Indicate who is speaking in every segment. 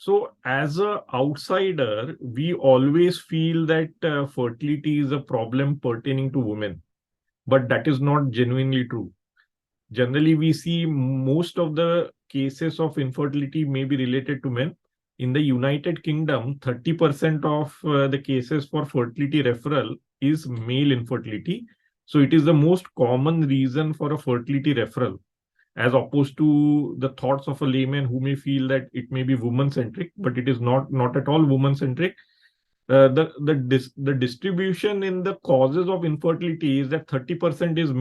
Speaker 1: So as a outsider, we always feel that fertility is a problem pertaining to women, but that is not genuinely true. Generally, we see most of the cases of infertility may be related to men. In the United Kingdom, 30% of the cases for fertility referral is male infertility. So it is the most common reason for a fertility referral, as opposed to the thoughts of a layman who may feel that it may be woman centric, but it is not at all woman centric. The distribution in the causes of infertility is that 30% is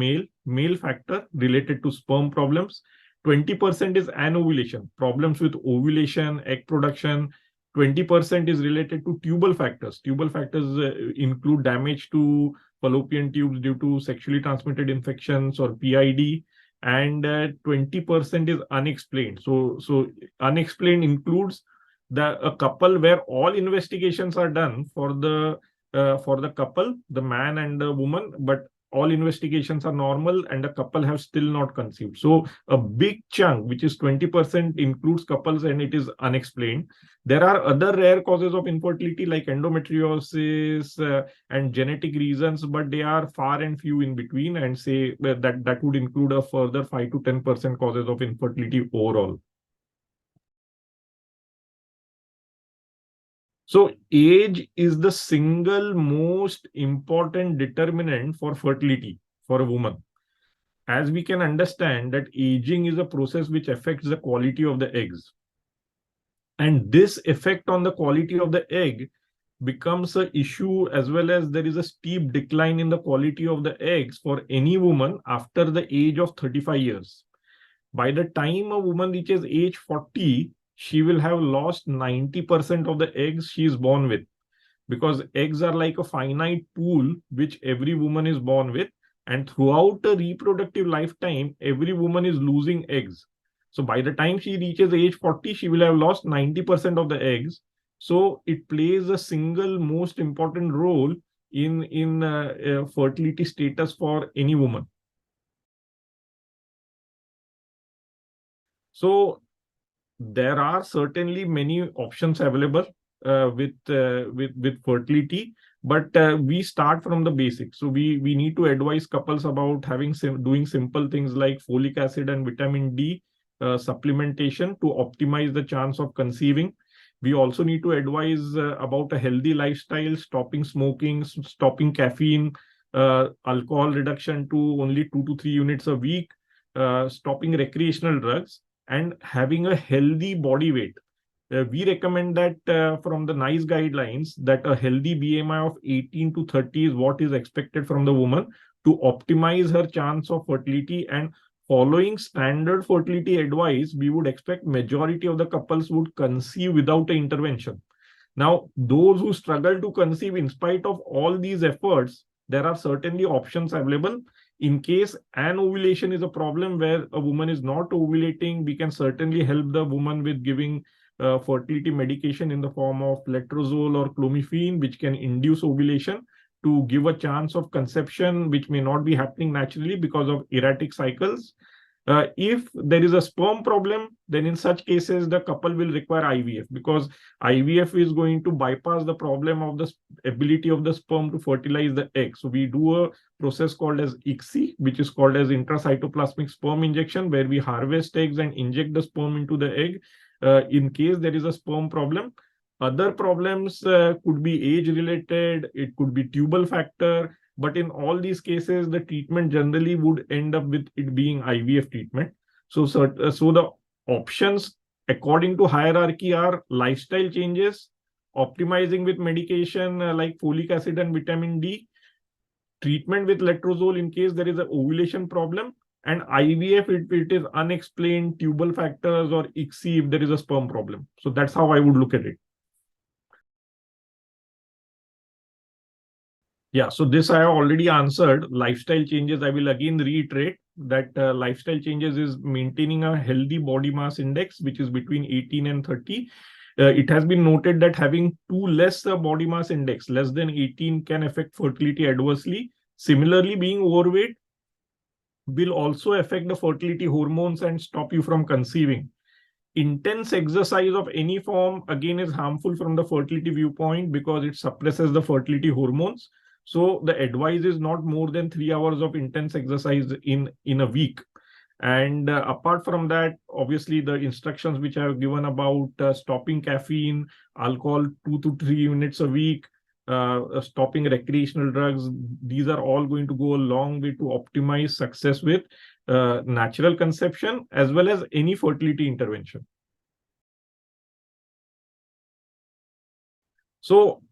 Speaker 1: male factor related to sperm problems, 20% is anovulation, problems with ovulation, egg production, 20% is related to tubal factors. Tubal factors include damage to fallopian tubes due to sexually transmitted infections or PID, and 20% is unexplained. So unexplained includes a couple where all investigations are done for the couple, the man and the woman, but all investigations are normal and the couple have still not conceived. So a big chunk, which is 20%, includes couples and it is unexplained. There are other rare causes of infertility like endometriosis and genetic reasons, but they are far and few in between, and say that would include a further 5 to 10% causes of infertility overall. So age is the single most important determinant for fertility for a woman. As we can understand that aging is a process which affects the quality of the eggs. And this effect on the quality of the egg becomes an issue, as well as there is a steep decline in the quality of the eggs for any woman after the age of 35 years. By the time a woman reaches age 40, she will have lost 90% of the eggs she is born with, because eggs are like a finite pool which every woman is born with, and throughout a reproductive lifetime every woman is losing eggs. So by the time she reaches age 40, she will have lost 90% of the eggs. So it plays a single most important role in fertility status for any woman. So there are certainly many options available with fertility, but we start from the basics. So we need to advise couples about doing simple things like folic acid and vitamin D supplementation to optimize the chance of conceiving. We also need to advise about a healthy lifestyle, stopping smoking, stopping caffeine, alcohol reduction to only 2 to 3 units a week, stopping recreational drugs, and having a healthy body weight. We recommend that from the NICE guidelines that a healthy BMI of 18 to 30 is what is expected from the woman to optimize her chance of fertility. And following standard fertility advice, we would expect majority of the couples would conceive without an intervention. Now, those who struggle to conceive in spite of all these efforts, there are certainly options available. In case anovulation is a problem where a woman is not ovulating, we can certainly help the woman with giving fertility medication in the form of letrozole or clomiphene, which can induce ovulation to give a chance of conception, which may not be happening naturally because of erratic cycles. If there is a sperm problem, then in such cases, the couple will require IVF, because IVF is going to bypass the problem of the ability of the sperm to fertilize the egg. So we do a process called as ICSI, which is called as intracytoplasmic sperm injection, where we harvest eggs and inject the sperm into the egg in case there is a sperm problem. Other problems could be age related, it could be tubal factor, but in all these cases, the treatment generally would end up with it being IVF treatment. So the options according to hierarchy are lifestyle changes, optimizing with medication like folic acid and vitamin D, treatment with letrozole in case there is an ovulation problem, and IVF if it is unexplained tubal factors, or ICSI if there is a sperm problem. So that's how I would look at it. Yeah, so this I have already answered. Lifestyle changes, I will again reiterate that lifestyle changes is maintaining a healthy body mass index, which is between 18 and 30. It has been noted that having too less body mass index, less than 18, can affect fertility adversely. Similarly, being overweight will also affect the fertility hormones and stop you from conceiving. intense exercise of any form again is harmful from the fertility viewpoint because it suppresses the fertility hormones. So the advice is not more than 3 hours of intense exercise in a week. And apart from that, obviously the instructions which I have given about stopping caffeine, alcohol 2 to 3 units a week, stopping recreational drugs, these are all going to go a long way to optimize success with natural conception as well as any fertility intervention. So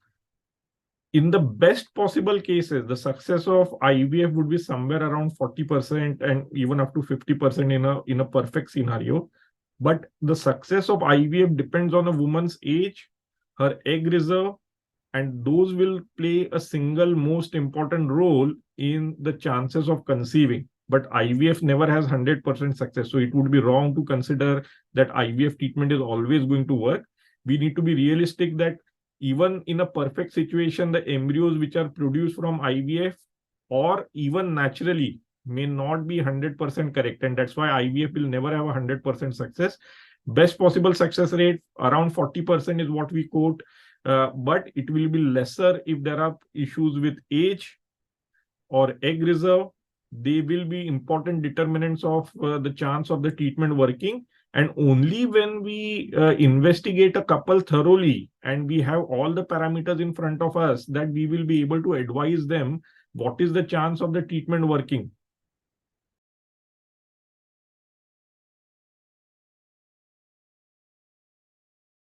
Speaker 1: in the best possible cases, the success of IVF would be somewhere around 40% and even up to 50% in a perfect scenario. But the success of IVF depends on a woman's age, her egg reserve, and those will play a single most important role in the chances of conceiving. But IVF never has 100% success. So it would be wrong to consider that IVF treatment is always going to work. We need to be realistic that even in a perfect situation, the embryos which are produced from IVF or even naturally may not be 100% correct. And that's why IVF will never have a 100% success. Best possible success rate around 40% is what we quote. But it will be lesser if there are issues with age or egg reserve. They will be important determinants of the chance of the treatment working. And only when we investigate a couple thoroughly and we have all the parameters in front of us that we will be able to advise them what is the chance of the treatment working.